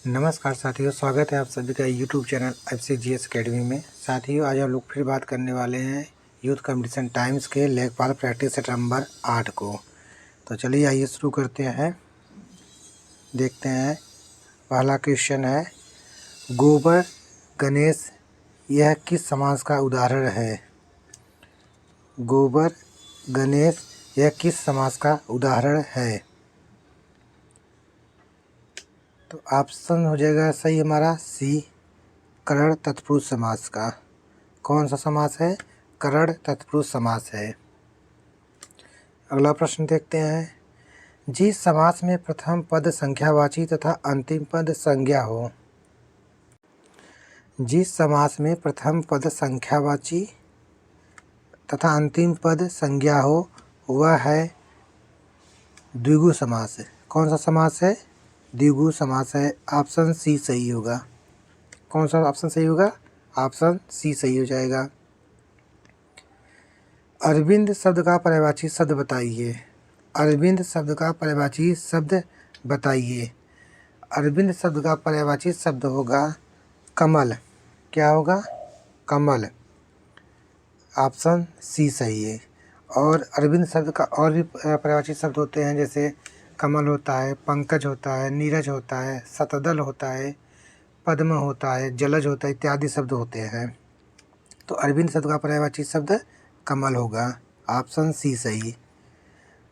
नमस्कार साथियों, स्वागत है आप सभी का यूट्यूब चैनल FCGS अकेडमी में। साथियों, आज हम लोग फिर बात करने वाले हैं यूथ कंपटीशन टाइम्स के लेखपाल प्रैक्टिस सेट नंबर 8 को। तो चलिए आइए शुरू करते हैं। देखते हैं, पहला क्वेश्चन है, गोबर गणेश यह किस समास का उदाहरण है? गोबर गणेश यह किस समास का उदाहरण है? तो ऑप्शन हो जाएगा सही हमारा सी, करण तत्पुरुष समास का। कौन सा समास है? करण तत्पुरुष समास है। अगला प्रश्न देखते हैं, जिस समास में प्रथम पद संख्यावाची तथा अंतिम पद संज्ञा हो। जिस समास में प्रथम पद संख्यावाची तथा अंतिम पद संज्ञा हो वह है द्विगु समास। कौन सा समास है? द्विगु समास है। ऑप्शन सी सही होगा। कौन सा ऑप्शन सही होगा? ऑप्शन सी सही हो जाएगा। अरविंद शब्द का पर्यायवाची शब्द बताइए। अरविंद शब्द का पर्यायवाची शब्द बताइए। अरविंद शब्द का पर्यायवाची शब्द होगा कमल। क्या होगा? कमल। ऑप्शन सी सही है। और अरविंद शब्द का और भी पर्यायवाची शब्द होते हैं, जैसे कमल होता है, पंकज होता है, नीरज होता है, शतदल होता है, पद्म होता है, जलज होता है, इत्यादि शब्द होते हैं। तो अरविंद शब्द का पर्यायवाची शब्द कमल होगा। ऑप्शन सी सही।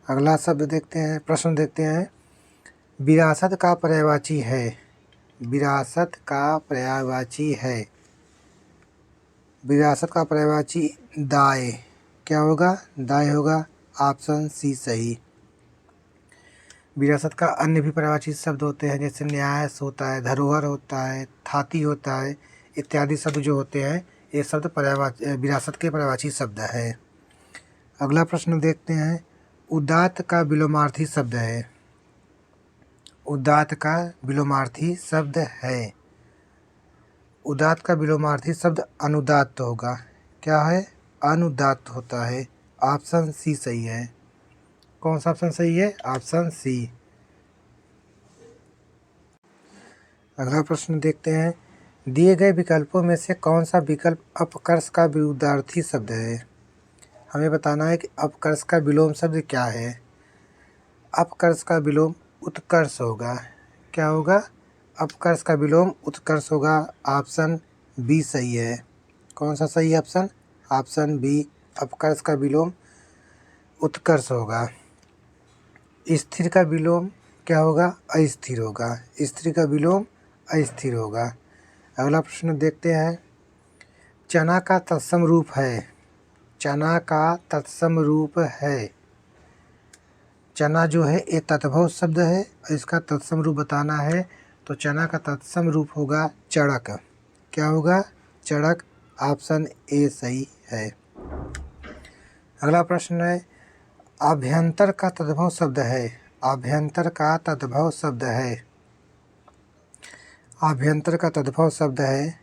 अगला शब्द देखते हैं, प्रश्न देखते हैं, विरासत का पर्यायवाची है। विरासत का पर्यायवाची है। विरासत का पर्यायवाची दाय। क्या होगा? दाय होगा। ऑप्शन सी सही। विरासत का अन्य भी पर्यायवाची शब्द होते हैं, जैसे न्यास होता है, धरोहर होता है, थाती होता है, इत्यादि शब्द जो होते हैं ये शब्द पर्यायवाची विरासत के पर्यायवाची शब्द है। अगला प्रश्न देखते हैं, उदात्त का विलोमार्थी शब्द है। उदात्त का विलोमार्थी शब्द है। उदात्त का विलोमार्थी शब्द अनुदात्त होगा। क्या है? अनुदात्त होता है। ऑप्शन सी सही है। कौन सा ऑप्शन सही है? Option C. अगला प्रश्न देखते हैं, दिए गए विकल्पों में से कौन सा विकल्प अपकर्ष का विरुद्धार्थी शब्द है? हमें बताना है कि अपकर्ष का विलोम शब्द क्या है। अपकर्ष का विलोम उत्कर्ष होगा। क्या होगा? अपकर्ष का विलोम उत्कर्ष होगा। ऑप्शन बी सही है। कौन सा सही ऑप्शन? ऑप्शन बी, अपकर्ष का विलोम उत्कर्ष होगा। स्थिर का विलोम क्या होगा? अस्थिर होगा। स्थिर का विलोम अस्थिर होगा। अगला प्रश्न देखते हैं, चना का तत्सम रूप है। चना का तत्सम रूप है। चना जो है ये तत्भव शब्द है, इसका तत्सम रूप बताना है, तो चना का तत्सम रूप होगा चड़क। क्या होगा? चड़क। ऑप्शन ए सही है। अगला प्रश्न है, अभ्यंतर का तद्भव शब्द है। अभ्यंतर का तद्भव शब्द है। अभ्यंतर का तद्भव शब्द है।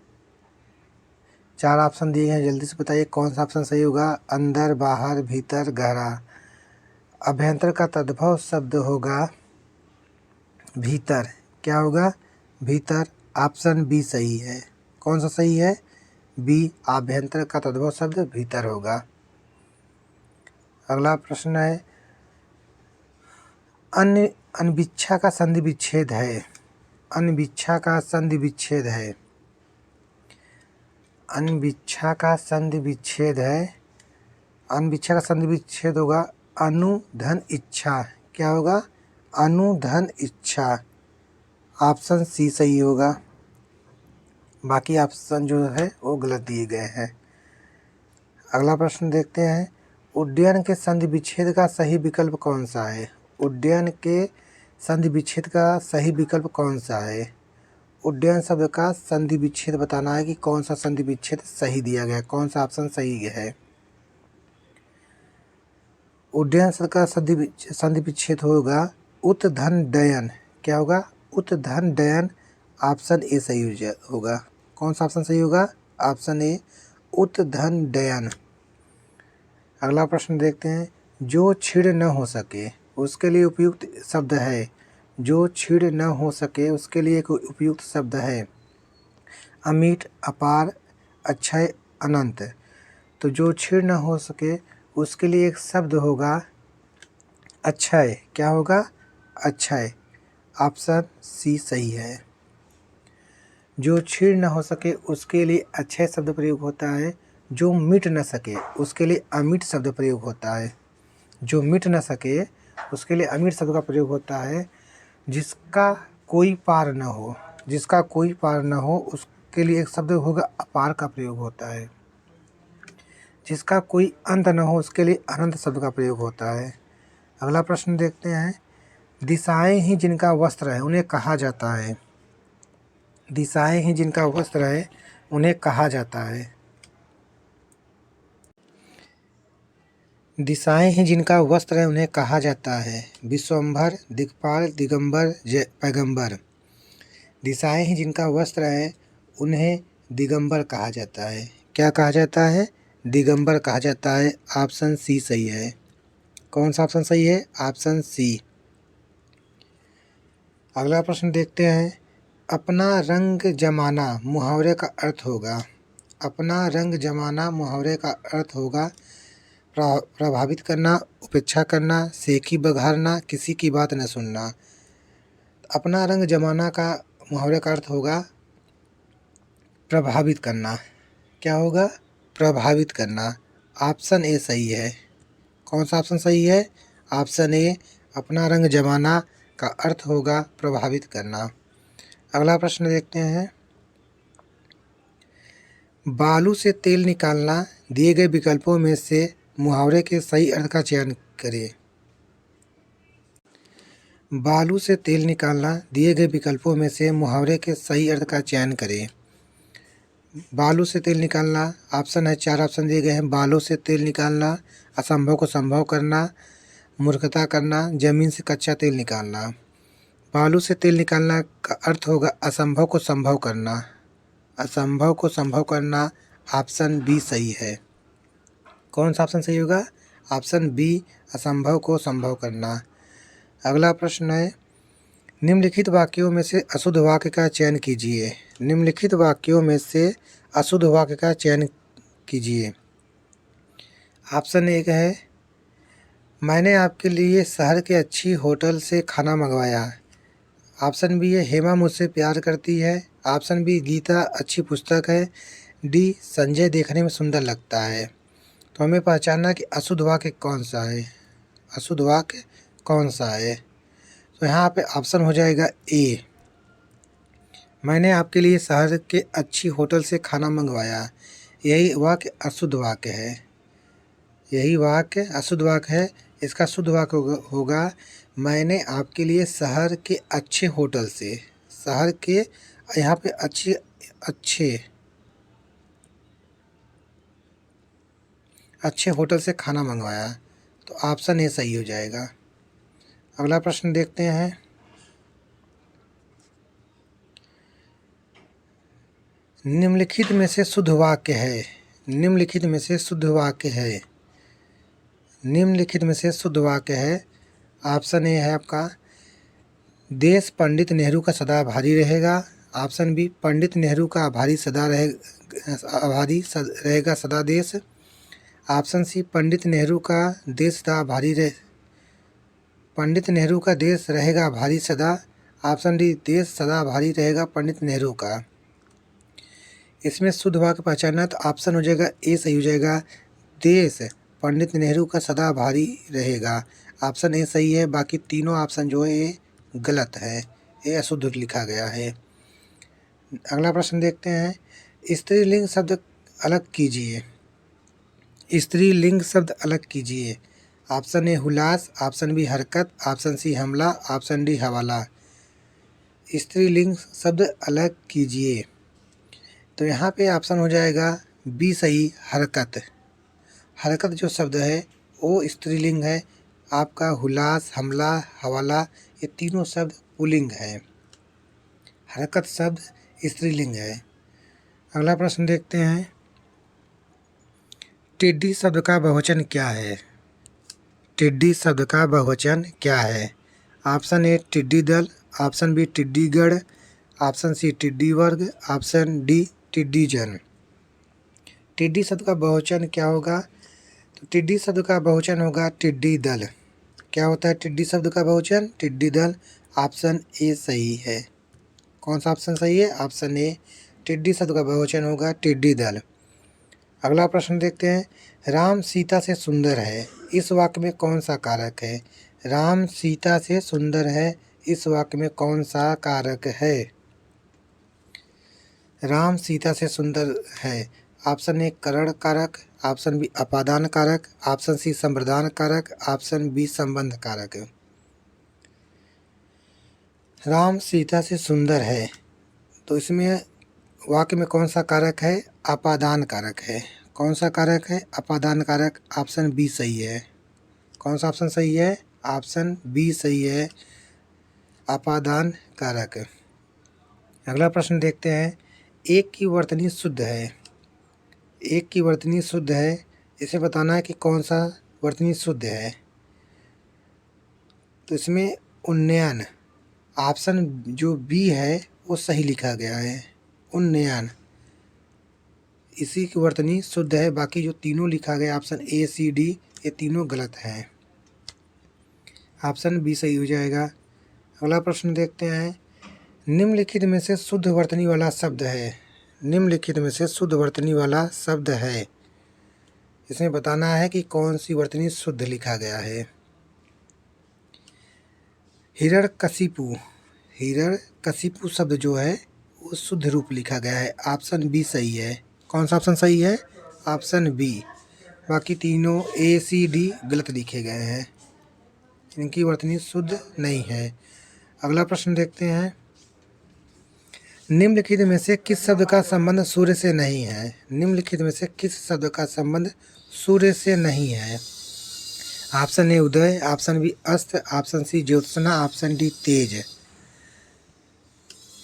4 ऑप्शन दिए हैं, जल्दी से बताइए कौन सा ऑप्शन सही होगा। अंदर, बाहर, भीतर, गहरा। अभ्यंतर का तद्भव शब्द होगा भीतर। क्या होगा? भीतर। ऑप्शन बी सही है। कौन सा सही है? बी, आभ्यंतर का तद्भव शब्द भीतर होगा। अगला प्रश्न है, अन्य अनभिच्छा का संधि विच्छेद है। अनभिच्छा का संधि विच्छेद है। अनभिच्छा का संधि विच्छेद है। अनभिच्छा का संधि विच्छेद होगा अनुधन इच्छा। क्या होगा? अनुधन इच्छा। ऑप्शन सी सही होगा। बाकी ऑप्शन जो है वो गलत दिए गए हैं। अगला प्रश्न देखते हैं, उड्डयन के संधि विच्छेद का सही विकल्प कौन सा है? उड्डयन के संधि विच्छेद का सही विकल्प कौन सा है? उड्डयन शब्द का संधि विच्छेद बताना है कि कौन सा संधि विच्छेद सही दिया गया है, कौन सा ऑप्शन सही है। उड्डयन शब्द का संधि विच्छेद होगा उत्धन डयन। क्या होगा? उत्धन डयन। ऑप्शन ए सही होगा। कौन सा ऑप्शन सही होगा? ऑप्शन ए, उत्धन डयन। अगला प्रश्न देखते हैं, जो छिड़ न हो सके उसके लिए उपयुक्त शब्द है। जो छीड़ न हो सके उसके लिए एक उपयुक्त शब्द है अमीट, अपार, अक्षय, अनंत। तो जो छीड़ न हो सके उसके लिए एक शब्द होगा अक्षय। क्या होगा? अक्षय। ऑप्शन सी सही है। जो छीड़ न हो सके उसके लिए अक्षय शब्द प्रयोग होता है। जो मिट न सके उसके लिए अमिट शब्द प्रयोग होता है। जो मिट न सके उसके लिए अमिट शब्द का प्रयोग होता है। जिसका कोई पार न हो, जिसका कोई पार न हो उसके लिए एक शब्द होगा अपार का प्रयोग होता है। जिसका कोई अंत न हो उसके लिए अनंत शब्द का प्रयोग होता है। अगला प्रश्न देखते हैं। दिशाएं ही जिनका वस्त्र है उन्हें कहा जाता है। दिशाएं ही जिनका वस्त्र है उन्हें कहा जाता है। दिशाएं ही जिनका वस्त्र है उन्हें कहा जाता है विश्वम्भर, दिक्पाल, दिगंबर, पैगंबर। दिशाएं ही जिनका वस्त्र है उन्हें दिगंबर कहा जाता है। क्या कहा जाता है? दिगंबर कहा जाता है। ऑप्शन सी सही है। कौन सा ऑप्शन सही है? Option C. अगला प्रश्न देखते हैं। अपना रंग जमाना मुहावरे का अर्थ होगा। अपना रंग जमाना मुहावरे का अर्थ होगा प्रभावित करना, उपेक्षा करना, सेखी बघारना, किसी की बात न सुनना। अपना रंग जमाना का मुहावरे का अर्थ होगा प्रभावित करना। क्या होगा? प्रभावित करना। ऑप्शन ए सही है। कौन सा ऑप्शन सही है? ऑप्शन ए। अपना रंग जमाना का अर्थ होगा प्रभावित करना। अगला प्रश्न देखते हैं। बालू से तेल निकालना दिए गए विकल्पों में से मुहावरे के सही अर्थ का चयन करें। बालू से तेल निकालना दिए गए विकल्पों में से मुहावरे के सही अर्थ का चयन करें। बालू से तेल निकालना ऑप्शन है, 4 ऑप्शन दिए गए हैं। बालों से तेल निकालना, असंभव को संभव करना, मूर्खता करना, जमीन से कच्चा तेल निकालना। बालू से तेल निकालना का अर्थ होगा असंभव को संभव करना। असंभव को संभव करना। ऑप्शन बी सही है। कौन सा ऑप्शन सही होगा? ऑप्शन बी, असंभव को संभव करना। अगला प्रश्न है। निम्नलिखित वाक्यों में से अशुद्ध वाक्य का चयन कीजिए। निम्नलिखित वाक्यों में से अशुद्ध वाक्य का चयन कीजिए। ऑप्शन एक है मैंने आपके लिए शहर के अच्छी होटल से खाना मंगवाया। ऑप्शन बी है हेमा मुझसे प्यार करती है। ऑप्शन बी गीता अच्छी पुस्तक है। डी संजय देखने में सुंदर लगता है। तो हमें पहचानना कि अशुद्ध वाक्य कौन सा है। अशुद्ध वाक्य कौन सा है? तो यहाँ पे ऑप्शन हो जाएगा ए। मैंने आपके लिए शहर के अच्छी होटल से खाना मंगवाया। यही वाक्य अशुद्ध वाक्य है। यही वाक्य अशुद्ध वाक्य है। इसका शुद्ध वाक्य होगा मैंने आपके लिए शहर के अच्छे होटल से, शहर के, यहाँ पे अच्छे होटल से खाना मंगवाया। तो ऑप्शन ए सही हो जाएगा। अगला प्रश्न देखते हैं। निम्नलिखित में से शुद्ध वाक्य है। निम्नलिखित में से शुद्ध वाक्य है। निम्नलिखित में से शुद्ध वाक्य है। ऑप्शन ए है आपका देश पंडित नेहरू का सदा आभारी रहेगा। ऑप्शन बी पंडित नेहरू का आभारी रहेगा सदा देश। ऑप्शन सी पंडित नेहरू का देश सदा आभारी रहे, पंडित नेहरू का देश रहेगा आभारी सदा। ऑप्शन डी देश सदा आभारी रहेगा पंडित नेहरू का। इसमें शुद्ध वाक्य पहचानना तो ऑप्शन हो जाएगा ए सही हो जाएगा देश पंडित नेहरू का सदा आभारी रहेगा। ऑप्शन ए सही है। बाकी तीनों ऑप्शन जो है ये गलत है। ये अशुद्ध लिखा गया है। अगला प्रश्न देखते हैं। स्त्रीलिंग शब्द अलग कीजिए। स्त्रीलिंग शब्द अलग कीजिए। ऑप्शन ए हुलास, ऑप्शन बी हरकत, ऑप्शन सी हमला, ऑप्शन डी हवाला। स्त्रीलिंग शब्द अलग कीजिए। तो यहाँ पे ऑप्शन हो जाएगा बी सही, हरकत। हरकत जो शब्द है वो स्त्रीलिंग है। आपका हुलास, हमला, हवाला ये तीनों शब्द पुल्लिंग है। हरकत शब्द स्त्रीलिंग है। अगला प्रश्न देखते हैं। टिड्डी शब्द का बहुवचन क्या है? टिड्डी शब्द का बहुवचन क्या है? ऑप्शन ए टिड्डी दल, ऑप्शन बी टिड्डीगढ़, ऑप्शन सी टिड्डी वर्ग, ऑप्शन डी टिड्डी जन। टिड्डी शब्द का बहुवचन क्या होगा? तो टिड्डी शब्द का बहुवचन होगा टिड्डी दल। क्या होता है टिड्डी शब्द का बहुवचन? टिड्डी दल। ऑप्शन ए सही है। कौन सा ऑप्शन सही है? ऑप्शन ए, टिड्डी शब्द का बहुवचन होगा टिड्डी दल। अगला प्रश्न देखते हैं, राम सीता से सुंदर है, इस वाक्य में कौन सा कारक है? राम सीता से सुंदर है, इस वाक्य में कौन सा कारक है? राम सीता से सुंदर है। ऑप्शन ए करण कारक, ऑप्शन बी अपादान कारक, ऑप्शन सी संप्रदान कारक, ऑप्शन बी संबंध कारक। राम सीता से सुंदर है, तो इसमें वाक्य में कौन सा कारक है? अपादान कारक है। कौन सा कारक है? अपादान कारक। ऑप्शन बी सही है। कौन सा ऑप्शन सही है? ऑप्शन बी सही है, अपादान कारक। अगला प्रश्न देखते हैं, एक की वर्तनी शुद्ध है, एक की वर्तनी शुद्ध है, इसे बताना है कि कौन सा वर्तनी शुद्ध है। तो इसमें उन्नयन, ऑप्शन जो बी है वो सही लिखा गया है, उन्नयन इसी की वर्तनी शुद्ध है। बाकी जो तीनों लिखा गया ऑप्शन ए सी डी ये तीनों गलत हैं। ऑप्शन बी सही हो जाएगा। अगला प्रश्न देखते हैं, निम्नलिखित में से शुद्ध वर्तनी वाला शब्द है, निम्नलिखित में से शुद्ध वर्तनी वाला शब्द है, इसमें बताना है कि कौन सी वर्तनी शुद्ध लिखा गया है। हिरण्यकशिपु, हिरण्यकशिपु शब्द जो है वो शुद्ध रूप लिखा गया है, ऑप्शन बी सही है। कौन सा ऑप्शन सही है? Option B. बाकी तीनों ए सी डी गलत लिखे गए हैं, इनकी वर्तनी शुद्ध नहीं है। अगला प्रश्न देखते हैं, निम्नलिखित में से किस शब्द का संबंध सूर्य से नहीं है? निम्नलिखित में से किस शब्द का संबंध सूर्य से नहीं है? ऑप्शन ए उदय, ऑप्शन बी अस्त, ऑप्शन सी ज्योत्सना, ऑप्शन डी तेज।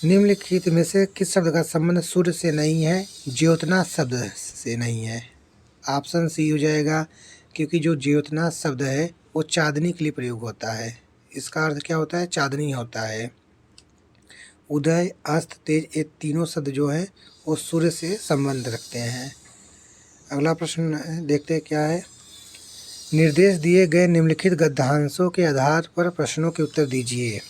निम्नलिखित में से किस शब्द का संबंध सूर्य से नहीं है? ज्योत्सना शब्द से नहीं है। ऑप्शन सी हो जाएगा, क्योंकि जो ज्योत्सना शब्द है वो चांदनी के लिए प्रयोग होता है। इसका अर्थ क्या होता है? चांदनी होता है। उदय, अस्त, तेज ये तीनों शब्द जो हैं वो सूर्य से संबंध रखते हैं। अगला प्रश्न देखते हैं क्या है, निर्देश दिए गए निम्नलिखित गद्यांशों के आधार पर प्रश्नों के उत्तर दीजिए।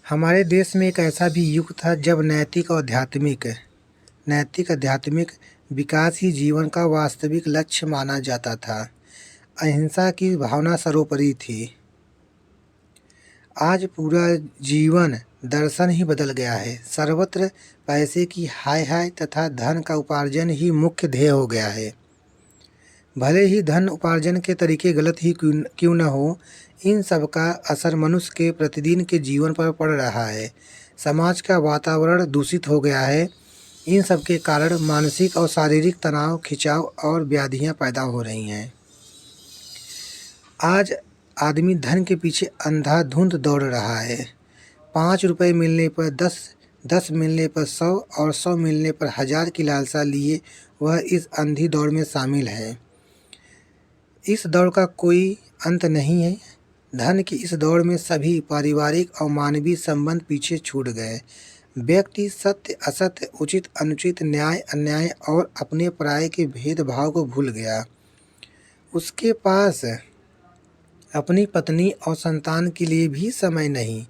हमारे देश में एक ऐसा भी युग था जब नैतिक आध्यात्मिक विकास ही जीवन का वास्तविक लक्ष्य माना जाता था। अहिंसा की भावना सर्वोपरि थी। आज पूरा जीवन दर्शन ही बदल गया है। सर्वत्र पैसे की हाय हाय तथा धन का उपार्जन ही मुख्य ध्येय हो गया है। भले ही धन उपार्जन के तरीके गलत ही क्यों न हो, इन सब का असर मनुष्य के प्रतिदिन के जीवन पर पड़ रहा है। समाज का वातावरण दूषित हो गया है। इन सब के कारण मानसिक और शारीरिक तनाव, खिंचाव और व्याधियां पैदा हो रही हैं। आज आदमी धन के पीछे अंधाधुंध दौड़ रहा है। 5 रुपये मिलने पर 10, 10 मिलने पर 100 और 100 मिलने पर 1000 की लालसा लिए वह इस अंधी दौड़ में शामिल है। इस दौड़ का कोई अंत नहीं है। धन की इस दौड़ में सभी पारिवारिक और मानवीय संबंध पीछे छूट गए। व्यक्ति सत्य असत्य, उचित अनुचित, न्याय अन्याय और अपने पराये के भेदभाव को भूल गया। उसके पास अपनी पत्नी और संतान के लिए भी समय नहीं।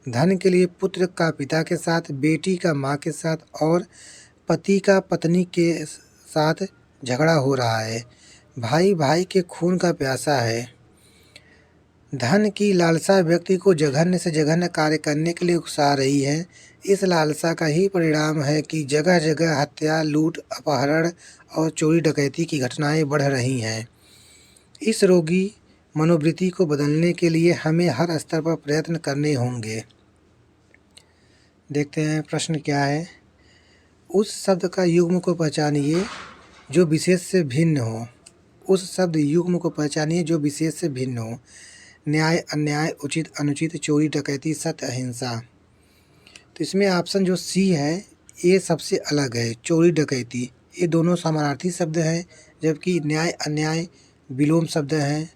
धन के लिए पुत्र का पिता के साथ, बेटी का माँ के साथ और पति का पत्नी के साथ झगड़ा हो रहा है। भाई भाई के खून का प्यासा है। धन की लालसा व्यक्ति को जघन्य से जघन्य कार्य करने के लिए उकसा रही है। इस लालसा का ही परिणाम है कि जगह जगह हत्या, लूट, अपहरण और चोरी डकैती की घटनाएं बढ़ रही हैं। इस रोगी मनोवृत्ति को बदलने के लिए हमें हर स्तर पर प्रयत्न करने होंगे। देखते हैं प्रश्न क्या है। उस शब्द का युग्म को पहचानिए जो विशेष से भिन्न हो। उस शब्द युग्म को पहचानिए जो विशेष से भिन्न हो। न्याय अन्याय, उचित अनुचित, चोरी डकैती, सत्य अहिंसा। तो इसमें ऑप्शन जो सी है ये सबसे अलग है। चोरी डकैती ये दोनों समानार्थी शब्द हैं, जबकि न्याय अन्याय विलोम शब्द हैं।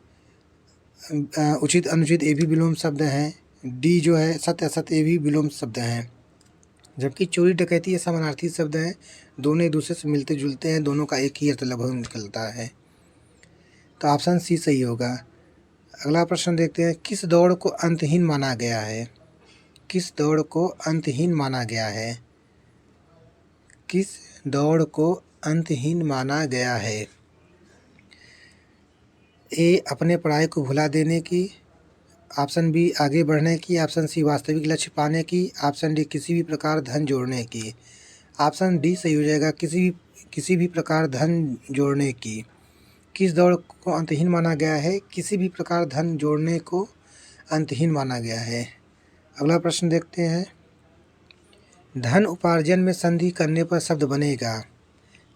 उचित अनुचित ये भी विलोम शब्द हैं। डी जो है सत्य असत्य ये भी विलोम शब्द हैं। जबकि चोरी डकैती ये समानार्थी शब्द हैं, दोनों एक दूसरे से मिलते जुलते हैं, दोनों का एक ही अर्थ लगभग निकलता है। तो ऑप्शन सी सही होगा। अगला प्रश्न देखते हैं, किस दौड़ को अंतहीन माना गया है? किस दौड़ को अंतहीन माना गया है? किस दौड़ को अंतहीन माना गया है? ए अपने पढ़ाई को भुला देने की, ऑप्शन बी आगे बढ़ने की, ऑप्शन सी वास्तविक लक्ष्य पाने की, ऑप्शन डी किसी भी प्रकार धन जोड़ने की। ऑप्शन डी सही हो जाएगा, किसी भी प्रकार धन जोड़ने की। किस दौड़ को अंतहीन माना गया है? किसी भी प्रकार धन जोड़ने को अंतहीन माना गया है। अगला प्रश्न देखते हैं, धन उपार्जन में संधि करने पर शब्द बनेगा।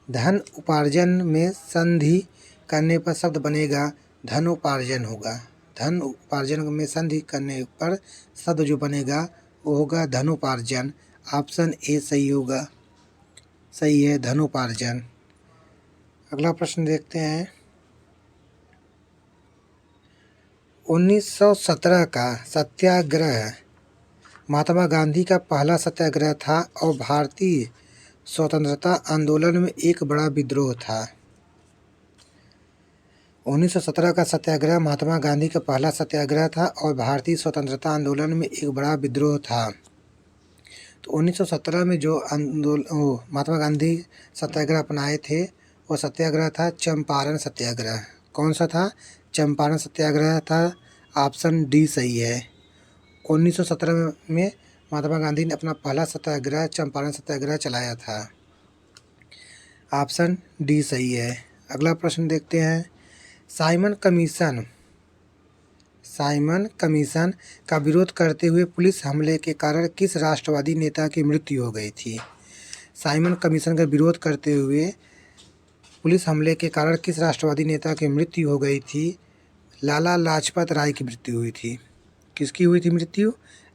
धन उपार्जन में संधि करने पर शब्द बनेगा धनोपार्जन होगा। धन उपार्जन में संधि करने पर शब्द जो बनेगा वो होगा धनोपार्जन। ऑप्शन ए सही होगा, सही है धनोपार्जन। अगला प्रश्न देखते हैं, 1917 का सत्याग्रह महात्मा गांधी का पहला सत्याग्रह था और भारतीय स्वतंत्रता आंदोलन में एक बड़ा विद्रोह था। 1917 का सत्याग्रह महात्मा गांधी का पहला सत्याग्रह था और भारतीय स्वतंत्रता आंदोलन में एक बड़ा विद्रोह था। तो 1917 में जो महात्मा गांधी सत्याग्रह अपनाए थे वो सत्याग्रह था चंपारण सत्याग्रह। कौन सा था? चंपारण सत्याग्रह था। ऑप्शन डी सही है। 1917 में महात्मा गांधी ने अपना पहला सत्याग्रह चंपारण सत्याग्रह चलाया था। ऑप्शन डी सही है। अगला प्रश्न देखते हैं, साइमन कमीशन का विरोध करते हुए पुलिस हमले के कारण किस राष्ट्रवादी नेता की मृत्यु हो गई थी? साइमन कमीशन का विरोध करते हुए पुलिस हमले के कारण किस राष्ट्रवादी नेता की मृत्यु हो गई थी? लाला लाजपत राय की मृत्यु हुई थी। किसकी हुई थी मृत्यु?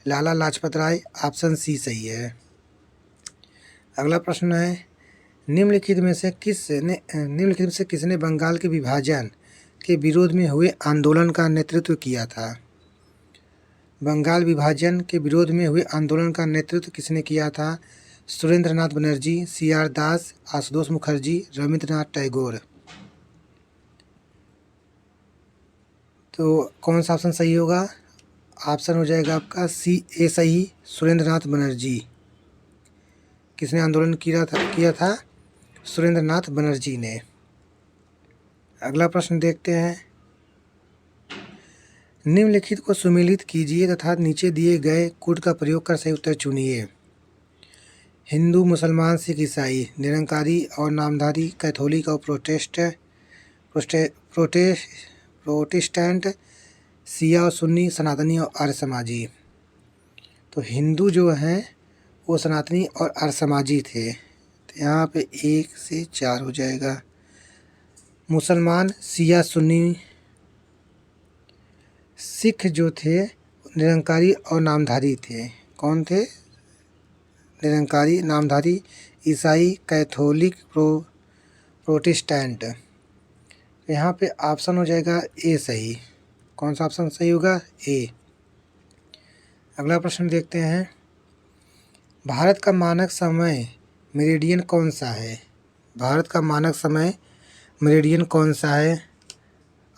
लाला लाजपत राय। ऑप्शन सी सही है। अगला प्रश्न है, निम्नलिखित में से किसने बंगाल के विभाजन के विरोध में हुए आंदोलन का नेतृत्व किया था? बंगाल विभाजन के विरोध में हुए आंदोलन का नेतृत्व किसने किया था? सुरेंद्रनाथ बनर्जी, सी.आर. दास, आशुतोष मुखर्जी, रविंद्रनाथ टैगोर। तो कौन सा ऑप्शन सही होगा? ऑप्शन हो जाएगा आपका सी ए सही, सुरेंद्रनाथ बनर्जी। किसने आंदोलन किया था? सुरेंद्रनाथ बनर्जी ने। अगला प्रश्न देखते हैं, निम्नलिखित को सुमेलित कीजिए तथा नीचे दिए गए कोड का प्रयोग कर सही उत्तर चुनिए। हिंदू, मुसलमान, सिख, ईसाई, निरंकारी और नामधारी, कैथोलिक और प्रोटेस्टेंट, शिया और सुन्नी, सनातनी और आर्य समाजी। तो हिंदू जो हैं वो सनातनी और आर्य समाजी थे। तो यहाँ पे 1 से 4 हो जाएगा। मुसलमान शिया सुन्नी, सिख जो थे निरंकारी और नामधारी थे। कौन थे? निरंकारी नामधारी। ईसाई कैथोलिक प्रोटेस्टेंट। यहाँ पे ऑप्शन हो जाएगा ए सही। कौन सा ऑप्शन सही होगा? ए। अगला प्रश्न देखते हैं, भारत का मानक समय मेरिडियन कौन सा है? भारत का मानक समय मेरिडियन कौन सा है?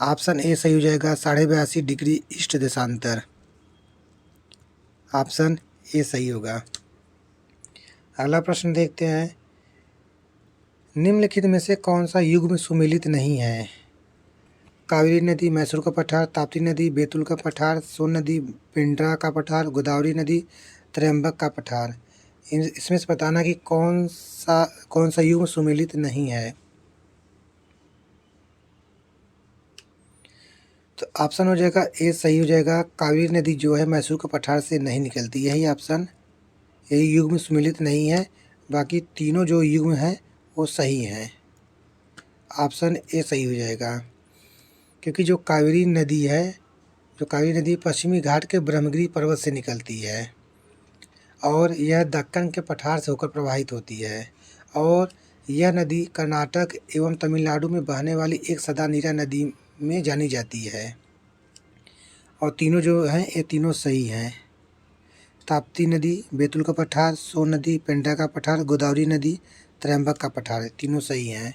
ऑप्शन ए सही हो जाएगा, 82.5 डिग्री ईस्ट देशांतर। ऑप्शन ए सही होगा। अगला प्रश्न देखते हैं, निम्नलिखित में से कौन सा युग्म सुमेलित नहीं है? कावेरी नदी, मैसूर का पठार, ताप्ती नदी, बैतूल का पठार, सोन नदी, पिंडरा का पठार, गोदावरी नदी, त्रयंबक का पठार। इसमें से बताना कि कौन सा युग्म सुमेलित नहीं है। तो ऑप्शन हो जाएगा ए सही हो जाएगा, कावेरी नदी जो है मैसूर के पठार से नहीं निकलती। यही युग्म सुमेलित नहीं है। बाकी तीनों जो युग्म हैं वो सही हैं। ऑप्शन ए सही हो जाएगा, क्योंकि जो कावेरी नदी पश्चिमी घाट के ब्रह्मगिरी पर्वत से निकलती है और यह दक्कन के पठार से होकर प्रवाहित होती है और यह नदी कर्नाटक एवं तमिलनाडु में बहने वाली एक सदा नीरा नदी में जानी जाती है। और तीनों जो हैं ये तीनों सही हैं। ताप्ती नदी, बैतूल का पठार, सोन नदी, पेंड्रा का पठार, गोदावरी नदी, त्रयंबक का पठार, तीनों सही हैं।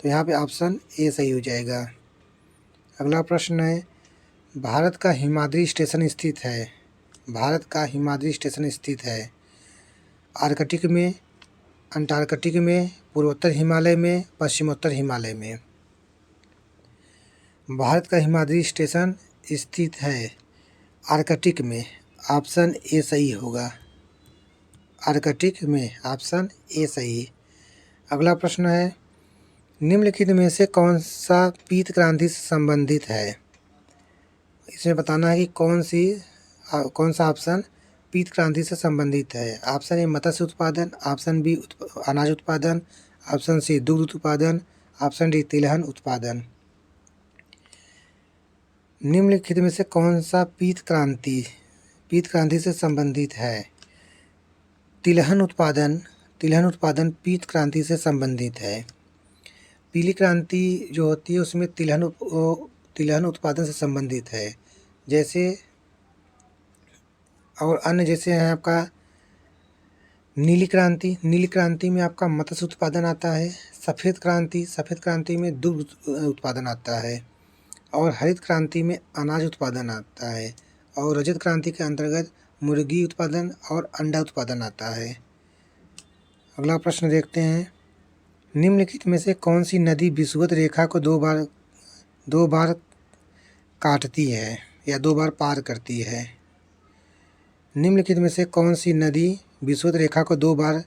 तो यहाँ पे ऑप्शन ए सही हो जाएगा। अगला प्रश्न है, भारत का हिमाद्री स्टेशन स्थित है। भारत का हिमाद्री स्टेशन स्थित है आर्कटिक में, अंटार्कटिक में, पूर्वोत्तर हिमालय में, पश्चिमोत्तर हिमालय में। भारत का हिमाद्री स्टेशन स्थित है आर्कटिक में, ऑप्शन ए सही होगा। आर्कटिक में, ऑप्शन ए सही। अगला प्रश्न है, निम्नलिखित में से कौन सा पीत क्रांति से संबंधित है। इसमें बताना है कि कौन सा ऑप्शन पीत क्रांति से संबंधित है। ऑप्शन ए मत्स्य उत्पादन, ऑप्शन बी अनाज उत्पादन, ऑप्शन सी दूध उत्पादन, ऑप्शन डी तिलहन उत्पादन। निम्नलिखित में से कौन सा पीत क्रांति से संबंधित है। तिलहन उत्पादन पीत क्रांति से संबंधित है। पीली क्रांति जो होती है उसमें तिलहन उत्पादन से संबंधित है। जैसे और अन्य जैसे हैं आपका नीली क्रांति में आपका मत्स्य उत्पादन आता है। सफ़ेद क्रांति में दूध उत्पादन आता है। और हरित क्रांति में अनाज उत्पादन आता है। और रजत क्रांति के अंतर्गत मुर्गी उत्पादन और अंडा उत्पादन आता है। अगला प्रश्न देखते हैं, निम्नलिखित में से कौन सी नदी विषुवत रेखा को दो बार काटती है या 2 बार पार करती है। निम्नलिखित में से कौन सी नदी विषुवत रेखा को 2 बार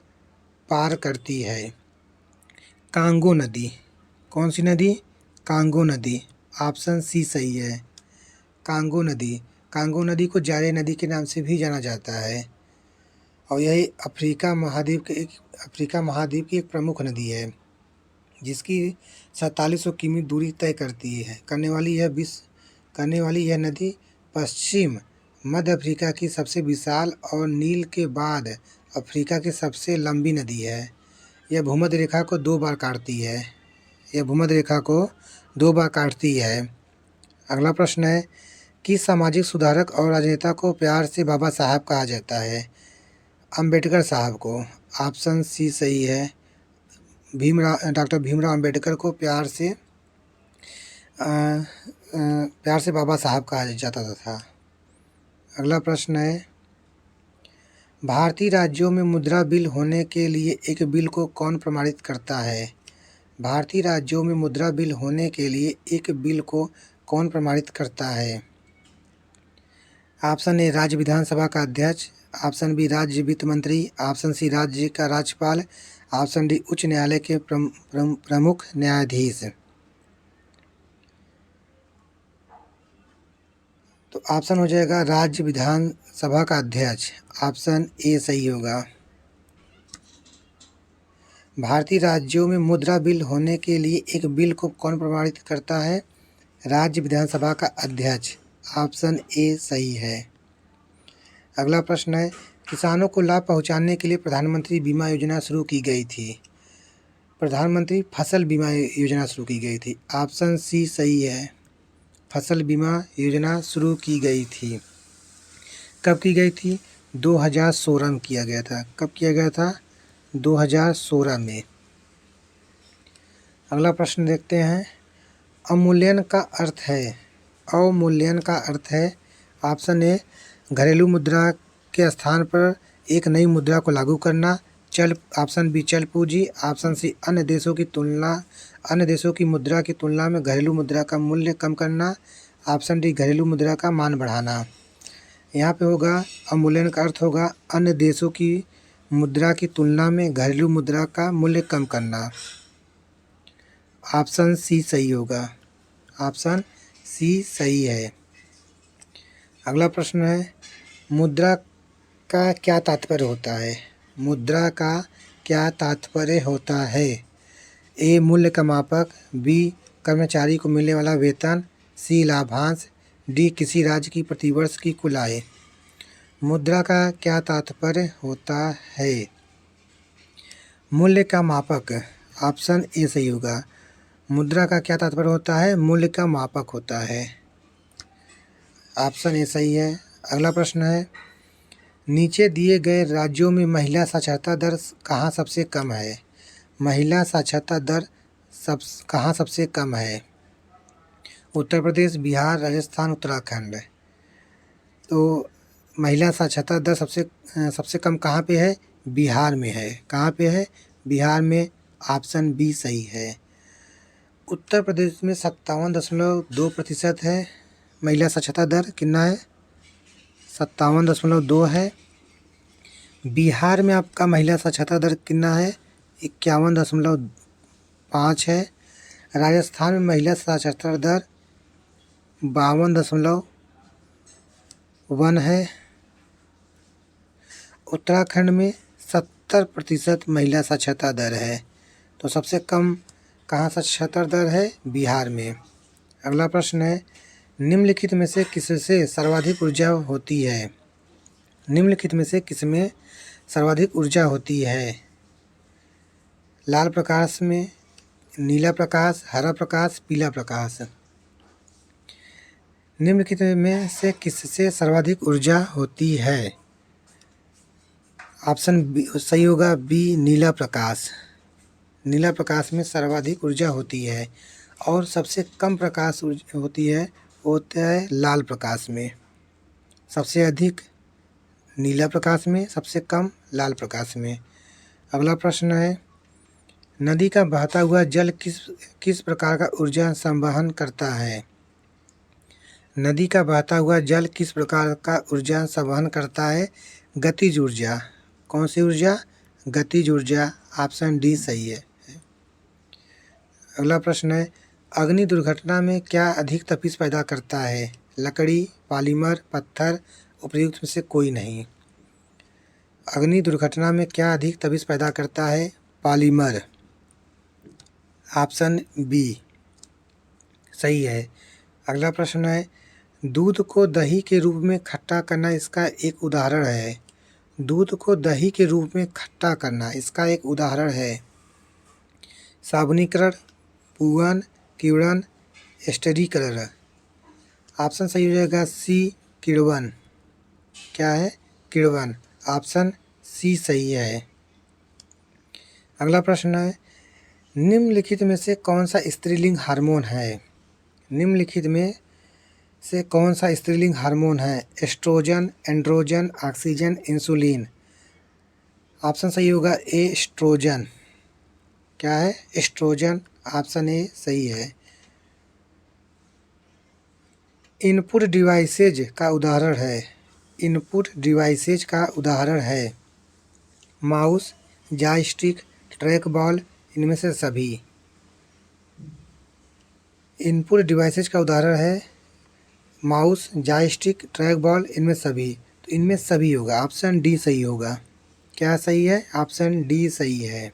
पार करती है। कांगो नदी। कौन सी नदी? कांगो नदी, ऑप्शन सी सही है। कांगो नदी को जारे नदी के नाम से भी जाना जाता है और यही अफ्रीका महाद्वीप की एक प्रमुख नदी है जिसकी 4700 किमी दूरी तय करती है। करने वाली यह नदी पश्चिम मध्य अफ्रीका की सबसे विशाल और नील के बाद अफ्रीका की सबसे लंबी नदी है। यह भूमध्य रेखा को 2 बार काटती है। अगला प्रश्न है, किस सामाजिक सुधारक और राजनेता को प्यार से बाबा साहब कहा जाता है। अंबेडकर साहब को, ऑप्शन सी सही है। डॉक्टर भीमराव अंबेडकर को प्यार से बाबा साहब कहा जाता था। अगला प्रश्न है, भारतीय राज्यों में मुद्रा बिल होने के लिए एक बिल को कौन प्रमाणित करता है। भारतीय राज्यों में मुद्रा बिल होने के लिए एक बिल को कौन प्रमाणित करता है। ऑप्शन ए राज्य विधानसभा का अध्यक्ष, ऑप्शन बी राज्य वित्त मंत्री, ऑप्शन सी राज्य का राज्यपाल, ऑप्शन डी उच्च न्यायालय के प्रमुख न्यायाधीश। तो ऑप्शन हो जाएगा राज्य विधानसभा का अध्यक्ष, ऑप्शन ए सही होगा। भारतीय राज्यों में मुद्रा बिल होने के लिए एक बिल को कौन प्रमाणित करता है। राज्य विधानसभा का अध्यक्ष, ऑप्शन ए सही है। अगला प्रश्न है, किसानों को लाभ पहुंचाने के लिए प्रधानमंत्री बीमा योजना शुरू की गई थी। प्रधानमंत्री फसल बीमा योजना शुरू की गई थी, ऑप्शन सी सही है। फसल बीमा योजना शुरू की गई थी। कब की गई थी? 2016 में किया गया था। कब किया गया था? 2016 में। अगला प्रश्न देखते हैं, अवमूल्यन का अर्थ है ऑप्शन ए घरेलू मुद्रा के स्थान पर एक नई मुद्रा को लागू करना, ऑप्शन बी चल पूंजी, ऑप्शन सी अन्य देशों की मुद्रा की तुलना में घरेलू मुद्रा का मूल्य कम करना, ऑप्शन डी घरेलू मुद्रा का मान बढ़ाना। यहाँ पे होगा अवमूल्यन का अर्थ होगा अन्य देशों की मुद्रा की तुलना में घरेलू मुद्रा का मूल्य कम करना। ऑप्शन सी सही होगा। ऑप्शन सी सही है। अगला प्रश्न है, मुद्रा का क्या तात्पर्य होता है। मुद्रा का क्या तात्पर्य होता है। ए मूल्य का मापक, बी कर्मचारी को मिलने वाला वेतन, सी लाभांश, डी किसी राज्य की प्रतिवर्ष की कुल आय। मुद्रा का क्या तात्पर्य होता है। मूल्य का मापक, ऑप्शन ए सही होगा। मुद्रा का क्या तात्पर्य होता है। मूल्य का मापक होता है। ऑप्शन ए सही है। अगला प्रश्न है, नीचे दिए गए राज्यों में महिला साक्षरता दर कहाँ सबसे कम है? महिला साक्षरता दर कहाँ सबसे कम है? उत्तर प्रदेश, बिहार, राजस्थान, उत्तराखंड। तो महिला साक्षरता दर सबसे कम कहाँ पे है? बिहार में है। कहाँ पे है? बिहार में। ऑप्शन बी सही है। उत्तर प्रदेश में 57.2% है महिला साक्षरता दर। कितना है? 57.2 है। बिहार में आपका महिला साक्षरता दर कितना है? 51.5 है। राजस्थान में महिला साक्षरता दर 52.1 है। उत्तराखंड में 70% महिला साक्षरता दर है। तो सबसे कम कहाँ साक्षरता दर है? बिहार में। अगला प्रश्न है, निम्नलिखित में से किससे सर्वाधिक ऊर्जा होती है? निम्नलिखित में से किसमें सर्वाधिक ऊर्जा होती है? लाल प्रकाश में, नीला प्रकाश, हरा प्रकाश, पीला प्रकाश। निम्नलिखित में से किससे सर्वाधिक ऊर्जा होती है? ऑप्शन बी सही होगा, बी नीला प्रकाश। नीला प्रकाश में सर्वाधिक ऊर्जा होती है और सबसे कम प्रकाश होती है वो होता है लाल प्रकाश में। सबसे अधिक नीला प्रकाश में, सबसे कम लाल प्रकाश में। अगला प्रश्न है, नदी का बहता हुआ जल किस प्रकार का ऊर्जा संवहन करता है? नदी का बहता हुआ जल किस प्रकार का ऊर्जा संवहन करता है? गतिज ऊर्जा। कौन सी ऊर्जा? गतिज ऊर्जा। ऑप्शन डी सही है। अगला प्रश्न है, अग्नि दुर्घटना में क्या अधिक तपिश पैदा करता है? लकड़ी, पॉलीमर, पत्थर, उपर्युक्त में से कोई नहीं। अग्नि दुर्घटना में क्या अधिक तपिश पैदा करता है? पॉलीमर। ऑप्शन बी सही है। अगला प्रश्न है, दूध को दही के रूप में खट्टा करना इसका एक उदाहरण है। दूध को दही के रूप में खट्टा करना इसका एक उदाहरण है। साबुनीकरण, पूवन, किण्वन, स्टरीकरण। ऑप्शन सही हो जाएगा सी किण्वन। क्या है? किण्वन। ऑप्शन सी सही है। अगला प्रश्न है, निम्नलिखित में से कौन सा स्त्रीलिंग हार्मोन है? निम्नलिखित में से कौन सा स्त्रीलिंग हार्मोन है? Estrogen, androgen, oxygen, insulin. Option सही होगा ए एस्ट्रोजन। क्या है? एस्ट्रोजन। ऑप्शन ए सही है। इनपुट डिवाइसेज का उदाहरण है। इनपुट डिवाइसेज का उदाहरण है माउस, जॉयस्टिक, ट्रैक बॉल, इनमें से सभी। इनपुट डिवाइसेज का उदाहरण है माउस, जॉयस्टिक, ट्रैक बॉल, इनमें सभी। तो इनमें सभी होगा। ऑप्शन डी सही होगा। क्या सही है? ऑप्शन डी सही है।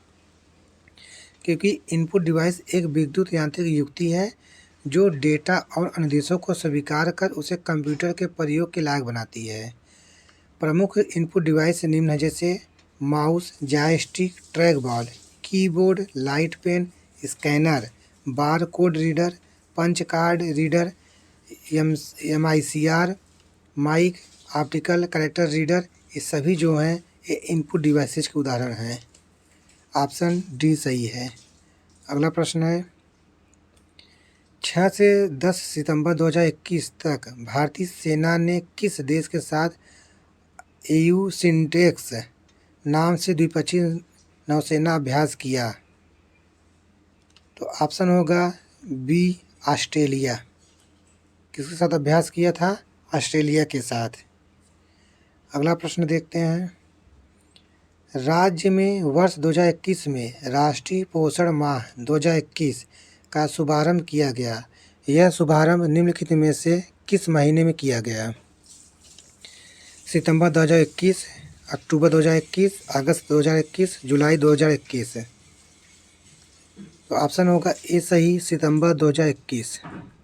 क्योंकि इनपुट डिवाइस एक विद्युत यांत्रिक युक्ति है जो डेटा और अनुदेशों को स्वीकार कर उसे कंप्यूटर के प्रयोग के लायक बनाती है। प्रमुख इनपुट डिवाइस निम्न है, जैसे mouse, joystick, track ball, keyboard, light pen, scanner, bar code reader, punch card reader, MICR, mic, optical character reader. ये सभी जो हैं ये इनपुट डिवाइसेज के उदाहरण हैं। ऑप्शन डी सही है। अगला प्रश्न है, 6 से 10 सितंबर 2021 तक भारतीय सेना ने किस देश के साथ एयूसिंटेक्स नाम से द्विपक्षीय नौसेना अभ्यास किया? तो ऑप्शन होगा बी ऑस्ट्रेलिया। किसके साथ अभ्यास किया था? ऑस्ट्रेलिया के साथ। अगला प्रश्न देखते हैं, राज्य में वर्ष 2021 में राष्ट्रीय पोषण माह 2021 का शुभारंभ किया गया। यह शुभारंभ निम्नलिखित में से किस महीने में किया गया? सितंबर 2021, अक्टूबर 2021, अगस्त 2021, जुलाई 2021। तो ऑप्शन होगा ए सही, सितंबर 2021।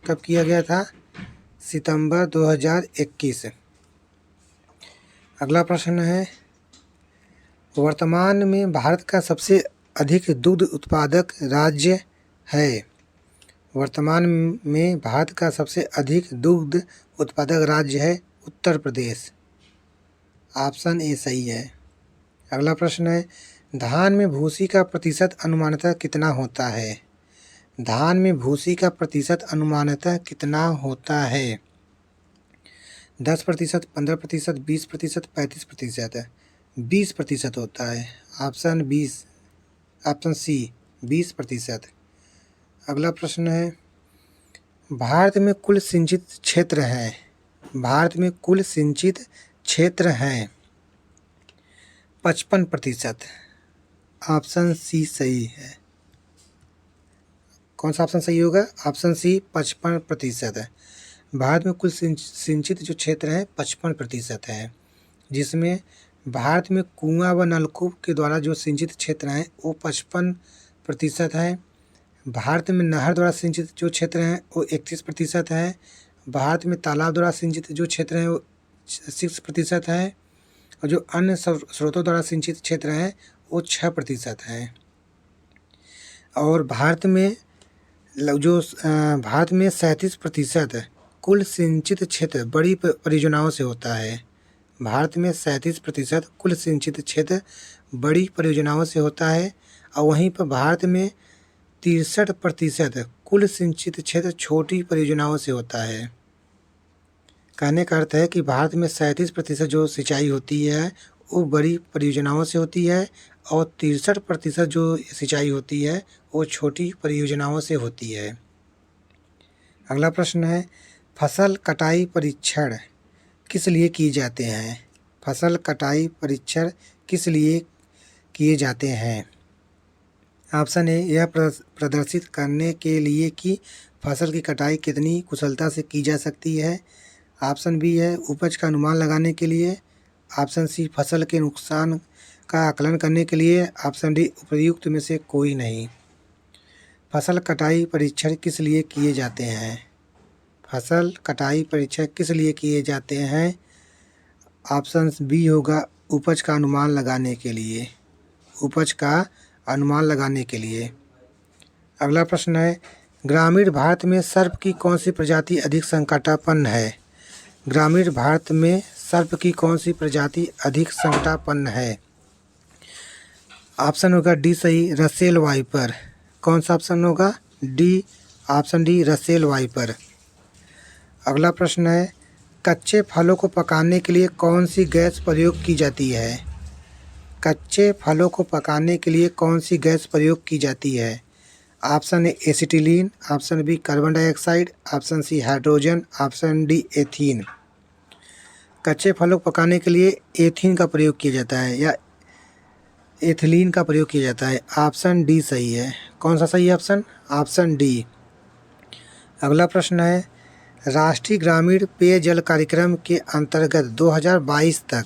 कब किया गया था? सितंबर 2021। अगला प्रश्न है, वर्तमान में भारत का सबसे अधिक दुग्ध उत्पादक राज्य है। वर्तमान में भारत का सबसे अधिक दुग्ध उत्पादक राज्य है उत्तर प्रदेश। ऑप्शन ए सही है। अगला प्रश्न है, धान में भूसी का प्रतिशत अनुमानतः कितना होता है? धान में भूसी का प्रतिशत अनुमानतः कितना होता है? 10%, 15%, 20%, 35%? 20% होता है। Option C 20%। अगला प्रश्न है, भारत में कुल सिंचित क्षेत्र है, भारत में कुल सिंचित क्षेत्र है 55%। ऑप्शन सी सही है। कौन सा ऑप्शन सही होगा? ऑप्शन सी 55% है। भारत में कुल सिंचित जो क्षेत्र है 55% है, जिसमें भारत में कुआं व नलकूप के द्वारा जो सिंचित क्षेत्र हैं वो 55% है। भारत में नहर द्वारा सिंचित जो क्षेत्र हैं वो 31% है। भारत में तालाब द्वारा सिंचित जो क्षेत्र हैं वो 6% है, और जो अन्य स्रोतों द्वारा सिंचित क्षेत्र हैं वो 6% हैं। और भारत में 37% कुल सिंचित क्षेत्र बड़ी परियोजनाओं से होता है। भारत में 37% कुल सिंचित क्षेत्र बड़ी परियोजनाओं से होता है, और वहीं पर भारत में 63% कुल सिंचित क्षेत्र छोटी परियोजनाओं से होता है। कहने का अर्थ है कि भारत में 37% जो सिंचाई होती है वो बड़ी परियोजनाओं से होती है, और 63% जो सिंचाई होती है वो छोटी परियोजनाओं से होती है। अगला प्रश्न है, फसल कटाई परीक्षण किस लिए किए जाते हैं? फसल कटाई परीक्षण किस लिए किए जाते हैं? ऑप्शन ए, यह प्रदर्शित करने के लिए कि फसल की कटाई कितनी कुशलता से की जा सकती है। ऑप्शन बी है उपज का अनुमान लगाने के लिए। ऑप्शन सी फसल के नुकसान का आकलन करने के लिए। ऑप्शन डी उपयुक्त में से कोई नहीं। फसल कटाई परीक्षण किस लिए किए जाते हैं? फसल कटाई परीक्षण किस लिए किए जाते हैं? ऑप्शन बी होगा उपज का अनुमान लगाने के लिए, उपज का अनुमान लगाने के लिए। अगला प्रश्न है, ग्रामीण भारत में सर्प की कौन सी प्रजाति अधिक संकटापन्न है? ग्रामीण भारत में सर्प की कौन सी प्रजाति अधिक संकटापन्न है? ऑप्शन होगा डी सही, रसेल वाइपर। कौन सा ऑप्शन होगा? D, option D Russell viper. अगला प्रश्न है, कच्चे फलों को पकाने के लिए कौन सी गैस प्रयोग की जाती है? कच्चे फलों को पकाने के लिए कौन सी गैस प्रयोग की जाती है? Option A acetylene, option B carbon dioxide, option C hydrogen, option D ethene. कच्चे फलों को पकाने के लिए एथीन का प्रयोग किया जाता है या एथिलीन का प्रयोग किया जाता है। ऑप्शन डी सही है। कौन सा सही है ऑप्शन? Option D. अगला प्रश्न है, राष्ट्रीय ग्रामीण पेयजल कार्यक्रम के अंतर्गत 2022 तक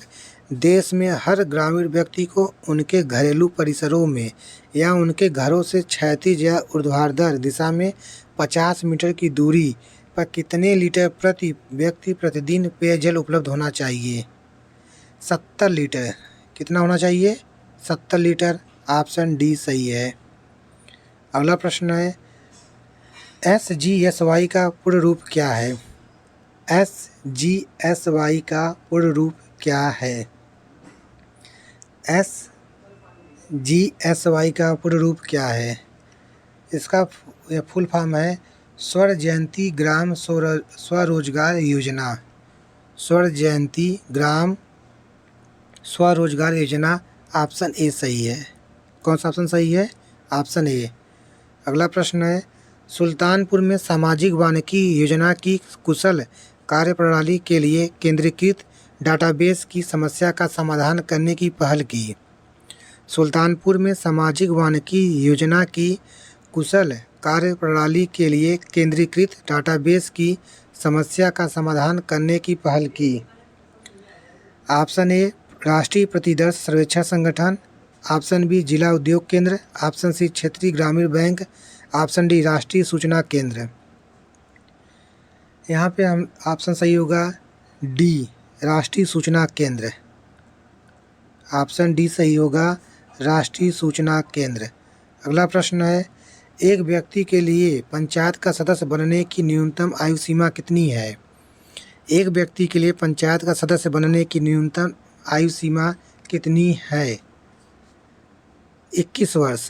देश में हर ग्रामीण व्यक्ति को उनके घरेलू परिसरों में या उनके घरों से क्षैतिज या ऊर्ध्वाधर दिशा में 50 मीटर की दूरी पर कितने लीटर प्रति व्यक्ति प्रतिदिन पेयजल उपलब्ध होना चाहिए? 70 लीटर। कितना होना चाहिए? 70 लीटर। ऑप्शन डी सही है। अगला प्रश्न है, SGSY का पूर्ण रूप क्या है? SGSY का पूर्ण रूप क्या है? SGSY का पूर्ण रूप क्या है? इसका फुल फॉर्म है स्वर्ण जयंती ग्राम स्वरोजगार योजना। स्वर्ण जयंती ग्राम स्वरोजगार योजना। ऑप्शन ए सही है। कौन सा ऑप्शन सही है? ऑप्शन ए। अगला प्रश्न है, सुल्तानपुर में सामाजिक वानिकी योजना की कुशल कार्यप्रणाली के लिए केंद्रीकृत डाटाबेस की समस्या का समाधान करने की पहल की। सुल्तानपुर में सामाजिक वानिकी योजना की कुशल कार्यप्रणाली के लिए केंद्रीकृत डाटाबेस की समस्या का समाधान करने की पहल की। ऑप्शन ए राष्ट्रीय प्रतिदर्श सर्वेक्षण संगठन, ऑप्शन बी जिला उद्योग केंद्र, ऑप्शन सी क्षेत्रीय ग्रामीण बैंक, ऑप्शन डी राष्ट्रीय सूचना केंद्र। यहाँ पे हम ऑप्शन सही होगा डी राष्ट्रीय सूचना केंद्र। ऑप्शन डी सही होगा राष्ट्रीय सूचना केंद्र। अगला प्रश्न है, एक व्यक्ति के लिए पंचायत का सदस्य बनने की न्यूनतम आयु सीमा कितनी है? एक व्यक्ति के लिए पंचायत का सदस्य बनने की न्यूनतम आयु सीमा कितनी है? 21 वर्ष।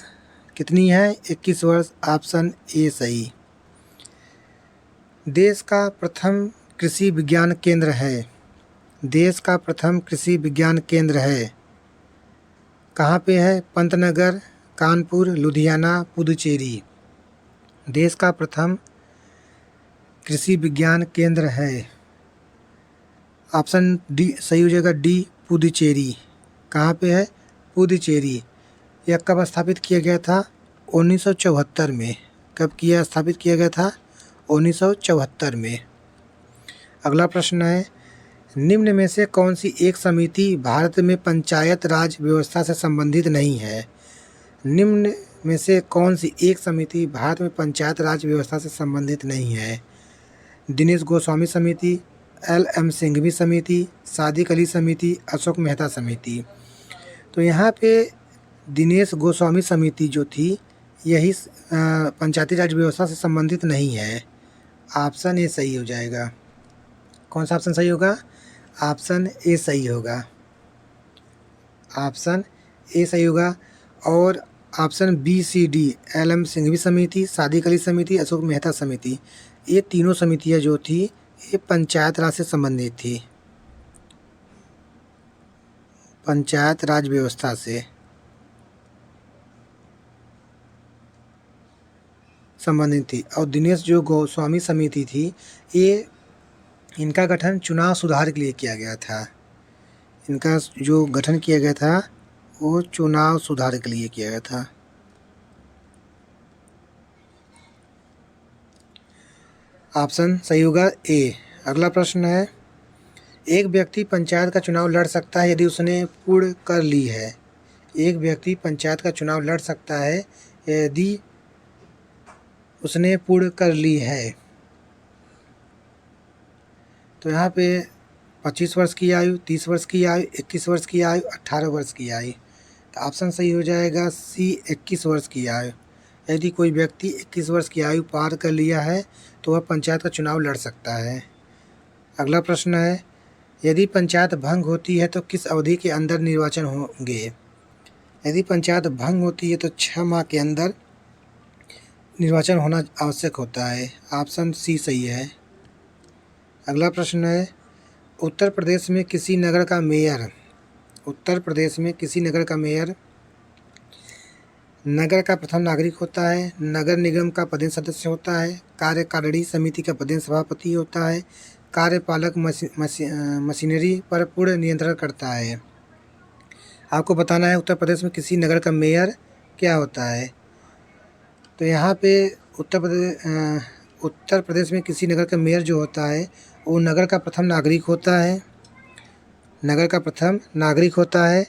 कितनी है? 21 वर्ष। ऑप्शन ए सही। देश का प्रथम कृषि विज्ञान केंद्र है। देश का प्रथम कृषि विज्ञान केंद्र है कहाँ पे है? पंतनगर, कानपुर, लुधियाना, पुदुचेरी। देश का प्रथम कृषि विज्ञान केंद्र है। ऑप्शन डी सही हो जाएगा, डी पुदुचेरी। कहाँ पे है? पुदुचेरी। यह कब स्थापित किया गया था? 1974 में। कब स्थापित किया गया था? 1974 में। अगला प्रश्न है, निम्न में से कौन सी एक समिति भारत में पंचायत राज व्यवस्था से संबंधित नहीं है? निम्न में से कौन सी एक समिति भारत में पंचायत राज व्यवस्था से संबंधित नहीं है? दिनेश गोस्वामी समिति, एल.एम. सिंघवी समिति, सादिक अली समिति, अशोक मेहता समिति। तो यहाँ पे दिनेश गोस्वामी समिति जो थी यही पंचायती राज व्यवस्था से संबंधित नहीं है। ऑप्शन ए सही हो जाएगा। कौन सा ऑप्शन सही होगा? ऑप्शन ए सही होगा। ऑप्शन ए सही होगा। और ऑप्शन बी, सी, डी, एल.एम. सिंघवी समिति, सादिक अली समिति, अशोक मेहता समिति, ये तीनों समितियाँ जो थी ये पंचायत राज से संबंधित थी, पंचायत राज व्यवस्था से संबंधित थी। और दिनेश जो गोस्वामी समिति थी ये इनका गठन चुनाव सुधार के लिए किया गया था। इनका जो गठन किया गया था वो चुनाव सुधार के लिए किया गया था। ऑप्शन सही होगा ए। अगला प्रश्न है, एक व्यक्ति पंचायत का चुनाव लड़ सकता है यदि उसने पूर्ण कर ली है। एक व्यक्ति पंचायत का चुनाव लड़ सकता है यदि उसने पूर्ण कर ली है। तो यहाँ पे 25 वर्ष की आयु, 30 वर्ष की आयु, 21 वर्ष की आयु, 18 वर्ष की आयु। तो ऑप्शन सही हो जाएगा सी, 21 वर्ष की आयु। यदि कोई व्यक्ति 21 वर्ष की आयु पार कर लिया है तो वह पंचायत का चुनाव लड़ सकता है। अगला प्रश्न है, यदि पंचायत भंग होती है तो किस अवधि के अंदर निर्वाचन होंगे? यदि पंचायत भंग होती है तो 6 माह के अंदर निर्वाचन होना आवश्यक होता है। ऑप्शन सी सही है। अगला प्रश्न है, उत्तर प्रदेश में किसी नगर का मेयर नगर का प्रथम नागरिक होता है, नगर निगम का पदेन सदस्य होता है, कार्यकारिणी समिति का पदेन सभापति होता है, कार्यपालक मशीनरी पर पूर्ण नियंत्रण करता है। आपको बताना है उत्तर प्रदेश में किसी नगर का मेयर क्या होता है। तो यहाँ पे उत्तर प्रदेश में किसी नगर का मेयर जो होता है वो नगर का प्रथम नागरिक होता है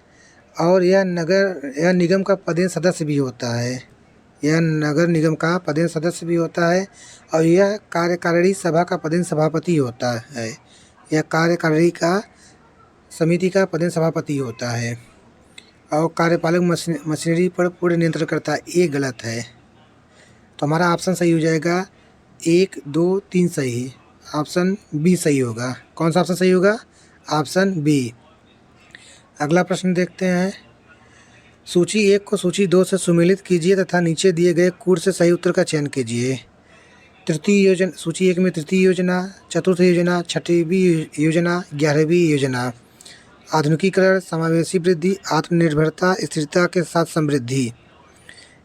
और यह निगम का पदेन सदस्य भी होता है। यह नगर निगम का पदेन सदस्य भी होता है और यह कार्यकारिणी सभा का पदेन सभापति होता है। यह कार्यकारिणी का समिति का पदेन सभापति होता है और कार्यपालक मशीनरी पर पूर्ण नियंत्रण करता है। ये गलत है। तो हमारा ऑप्शन सही हो जाएगा 1, 2, 3 सही। ऑप्शन बी सही होगा। कौन सा ऑप्शन सही होगा? Option B. अगला प्रश्न देखते हैं, सूची 1 को सूची 2 से सुमेलित कीजिए तथा नीचे दिए गए कूट से सही उत्तर का चयन कीजिए। तृतीय योजना, सूची 1 में तृतीय योजना, चतुर्थ योजना, छठवीं योजना, 11वीं योजना। आधुनिकीकरण, समावेशी वृद्धि, आत्मनिर्भरता, स्थिरता के साथ समृद्धि।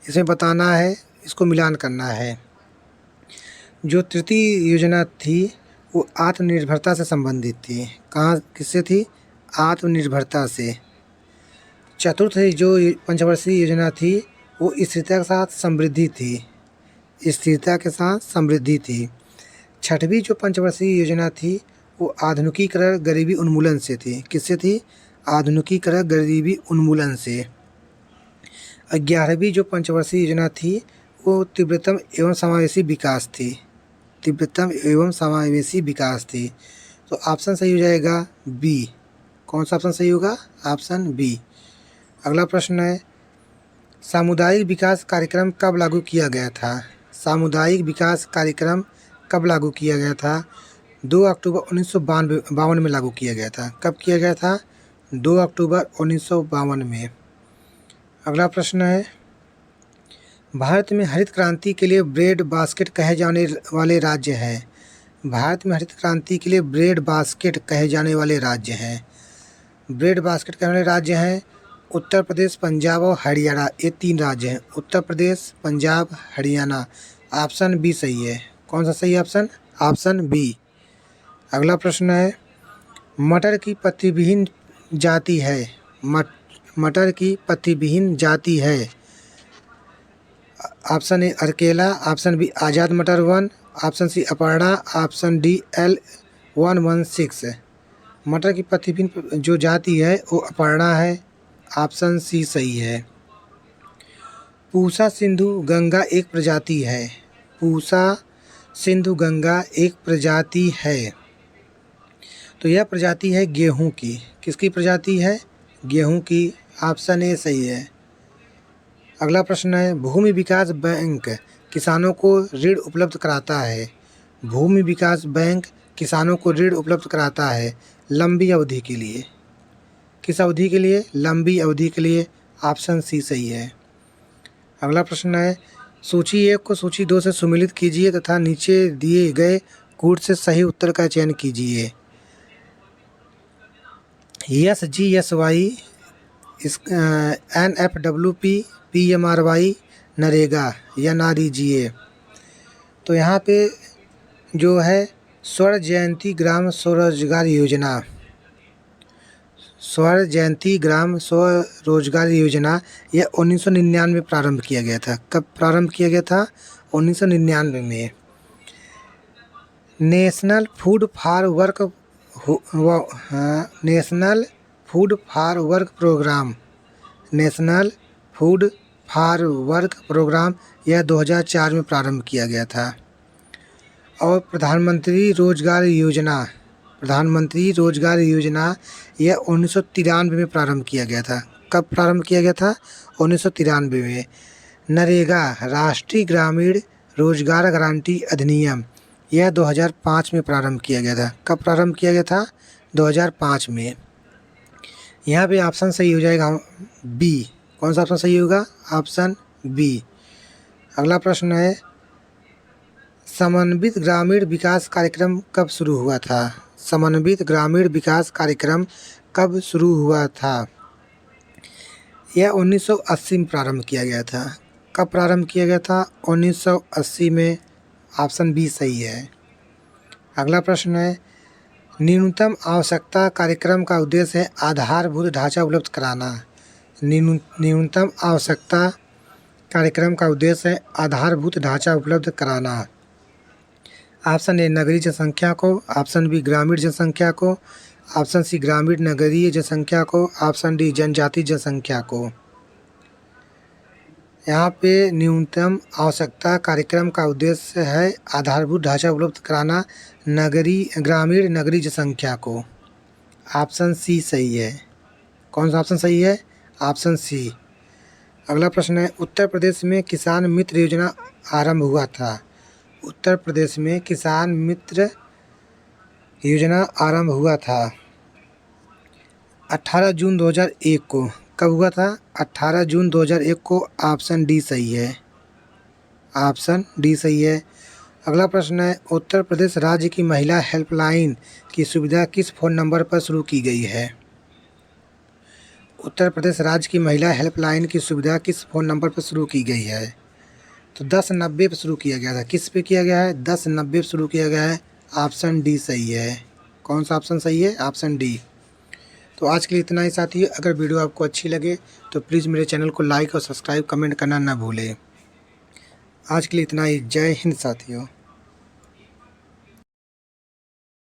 इसमें बताना है, इसको मिलान करना है। जो तृतीय योजना थी वो आत्मनिर्भरता से संबंधित थी। किससे थी? आत्मनिर्भरता से। चतुर्थ जो पंचवर्षीय योजना थी वो स्थिरता के साथ समृद्धि थी। छठवीं जो पंचवर्षीय योजना थी वो आधुनिकीकरण गरीबी उन्मूलन से थी। किससे थी? आधुनिकीकरण गरीबी उन्मूलन से। 11वीं जो पंचवर्षीय योजना थी वो तीव्रतम एवं समावेशी विकास थी। तो ऑप्शन सही हो जाएगा बी। कौन सा ऑप्शन सही होगा? Option B. अगला प्रश्न है, सामुदायिक विकास कार्यक्रम कब लागू किया गया था? सामुदायिक विकास कार्यक्रम कब लागू किया गया था? 2 अक्टूबर 1952 में लागू किया गया था। कब किया गया था? 2 अक्टूबर 1952 में। अगला प्रश्न है, भारत में हरित क्रांति के लिए ब्रेड बास्केट कहे जाने वाले राज्य हैं। भारत में हरित क्रांति के लिए ब्रेड बास्केट कहे जाने वाले राज्य हैं। ब्रेड बास्केट कहने वाले राज्य हैं उत्तर प्रदेश, पंजाब और हरियाणा। ये 3 राज्य हैं, उत्तर प्रदेश, पंजाब, हरियाणा। ऑप्शन बी सही है। कौन सा सही ऑप्शन? Option B. अगला प्रश्न है, मटर की पत्तीविहीन जाति है। मटर की पत्तीविहीन जाति है। ऑप्शन ए अरकेला, ऑप्शन बी आज़ाद मटर 1, option C Aparna, option D L116। मटर की पत्तीविहीन जो जाति है वो अपर्णा है। ऑप्शन सी सही है। पूसा सिंधु गंगा एक प्रजाति है। पूसा सिंधु गंगा एक प्रजाति है। तो यह प्रजाति है गेहूं की। किसकी प्रजाति है? गेहूं की। ऑप्शन ए सही है। अगला प्रश्न है, भूमि विकास बैंक किसानों को ऋण उपलब्ध कराता है। भूमि विकास बैंक किसानों को ऋण उपलब्ध कराता है लंबी अवधि के लिए। किस अवधि के लिए? लंबी अवधि के लिए। ऑप्शन सी सही है। अगला प्रश्न है, सूची 1 को सूची 2 से सुमेलित कीजिए तथा नीचे दिए गए कूट से सही उत्तर का चयन कीजिए। SGSY, NFWP, PMRY, नरेगा या NREGA। तो यहाँ पे जो है स्वर्ण जयंती ग्राम स्वरोजगार योजना, स्वर्ण जयंती ग्राम स्वरोजगार योजना यह 1999 में प्रारंभ किया गया था। कब प्रारंभ किया गया था? 1999 में। National food for work national food for work programme, national food for work programme यह 2004 में प्रारंभ किया गया था। और प्रधानमंत्री रोजगार योजना, प्रधानमंत्री रोजगार योजना यह 1993 में प्रारंभ किया गया था। कब प्रारंभ किया गया था? 1993 में। नरेगा, राष्ट्रीय ग्रामीण रोजगार गारंटी अधिनियम, यह 2005 में प्रारंभ किया गया था। कब प्रारंभ किया गया था? 2005 में। यहाँ पे ऑप्शन सही हो जाएगा बी। कौन सा ऑप्शन सही होगा? Option B. अगला प्रश्न है, समन्वित ग्रामीण विकास कार्यक्रम कब शुरू हुआ था? समन्वित ग्रामीण विकास कार्यक्रम कब शुरू हुआ था? यह 1980 में प्रारंभ किया गया था। कब प्रारंभ किया गया था? 1980 में। ऑप्शन बी सही है। अगला प्रश्न है, न्यूनतम आवश्यकता कार्यक्रम का उद्देश्य है आधारभूत ढांचा उपलब्ध कराना। न्यूनतम आवश्यकता कार्यक्रम का उद्देश्य है आधारभूत ढांचा उपलब्ध कराना। ऑप्शन ए नगरीय जनसंख्या को, ऑप्शन बी ग्रामीण जनसंख्या को, ऑप्शन सी ग्रामीण नगरीय जनसंख्या को, ऑप्शन डी जनजातीय जनसंख्या को। यहाँ पे न्यूनतम आवश्यकता कार्यक्रम का उद्देश्य है आधारभूत ढांचा उपलब्ध कराना ग्रामीण नगरीय जनसंख्या को। ऑप्शन सी सही है। कौन सा ऑप्शन सही है? Option C. अगला प्रश्न है, उत्तर प्रदेश में किसान मित्र योजना आरंभ हुआ था। उत्तर प्रदेश में किसान मित्र योजना आरंभ हुआ था 18 जून 2001 को। कब हुआ था? 18 जून 2001 को। ऑप्शन डी सही है। ऑप्शन डी सही है। अगला प्रश्न है, उत्तर प्रदेश राज्य की महिला हेल्पलाइन की सुविधा किस फ़ोन नंबर पर शुरू की गई है? उत्तर प्रदेश राज्य की महिला हेल्पलाइन की सुविधा किस फ़ोन नंबर पर शुरू की गई है? तो 1090 पर शुरू किया गया था। किस पे किया गया है? 1090 पर शुरू किया गया है। ऑप्शन डी सही है। कौन सा ऑप्शन सही है? Option D. तो आज के लिए इतना ही साथियों। अगर वीडियो आपको अच्छी लगे तो प्लीज़ मेरे चैनल को लाइक और सब्सक्राइब कमेंट करना ना भूलें। आज के लिए इतना ही। जय हिंद साथियों।